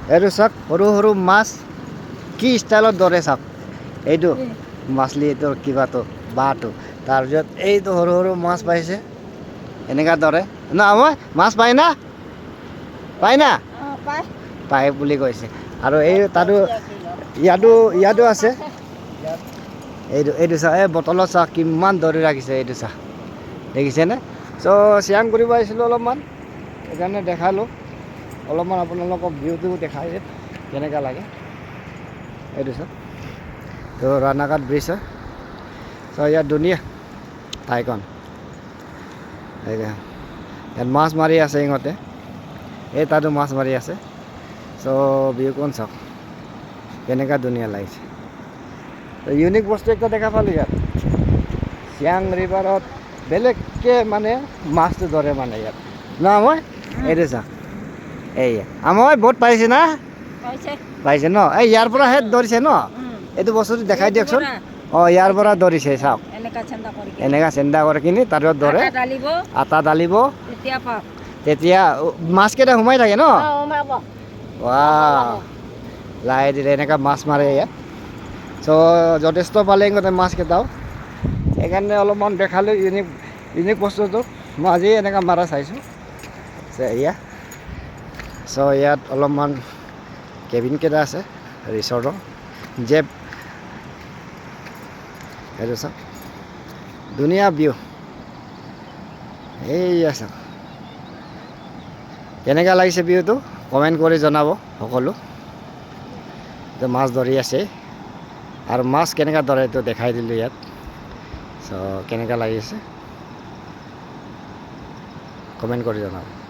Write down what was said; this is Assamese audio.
এইটো চাওক সৰু সৰু মাছ কি ষ্টাইলত ধৰে চাওক এইটো মাছলি এইটো কিবাটো বাঁহটো তাৰপিছত এইটো সৰু সৰু মাছ পাইছে এনেকুৱা ধৰে ন মই মাছ পাই না পাই বুলি কৈছে আৰু এই তাতো ইয়াতো আছে এইটো চাওক এই বটলত চাওক কিমান ধৰি ৰাখিছে এইটো চাওক দেখিছেনে চ' চিয়াং কৰিব আহিছিলোঁ অলপমান সেইকাৰণে দেখালোঁ অলপমান আপোনালোকক ভিউটো দেখাই কেনেকুৱা লাগে এইটো চাওক তো ৰাণাঘাট ব্ৰিজ হয় চ' ইয়াত ধুনীয়া ঠাইখন ইয়াত মাছ মাৰি আছে ইহঁতে এই তাতো মাছ মাৰি আছে চ' ভিউখন চাওক কেনেকুৱা ধুনীয়া লাগিছে ইউনিক বস্তু একটা দেখা পালোঁ ইয়াত চিয়াং ৰিভাৰত বেলেগকৈ মানে মাছটো ধৰে মানে ইয়াত ন মই এইটো চাওক এইয়া আমাৰ বহুত পাইছে না পাইছে ন এই ইয়াৰ পৰা হে ধৰিছে ন এইটো বস্তুটো দেখাই দিয়কচোন অঁ ইয়াৰ পৰা ধৰিছে চাওক এনেকা চেন্দা কৰি কিনি তাৰপিছত ধৰে আটা ঢালিব তেতিয়া মাছকেইটা সোমাই থাকে ন লাহে ধীৰে এনেকুৱা মাছ মাৰে ইয়াত চ' যথেষ্ট পালে ইহঁতে মাছকেইটাও সেইকাৰণে অলপমান দেখালোঁ ইউনিক বস্তুটো মই আজি এনেকুৱা মাৰা চাইছোঁ এয়া চ' ইয়াত অলপমান কেবিনকেইটা আছে ৰিচৰ্টৰ জেপ সেইটো চাওক ধুনীয়া ভিউ এইয়া চাওক কেনেকুৱা লাগিছে ভিউটো কমেণ্ট কৰি জনাব সকলো মাছ ধৰি আছে আৰু মাছ কেনেকুৱা ধৰে এইটো দেখাই দিলোঁ ইয়াত চ' কেনেকুৱা লাগিছে কমেণ্ট কৰি জনাব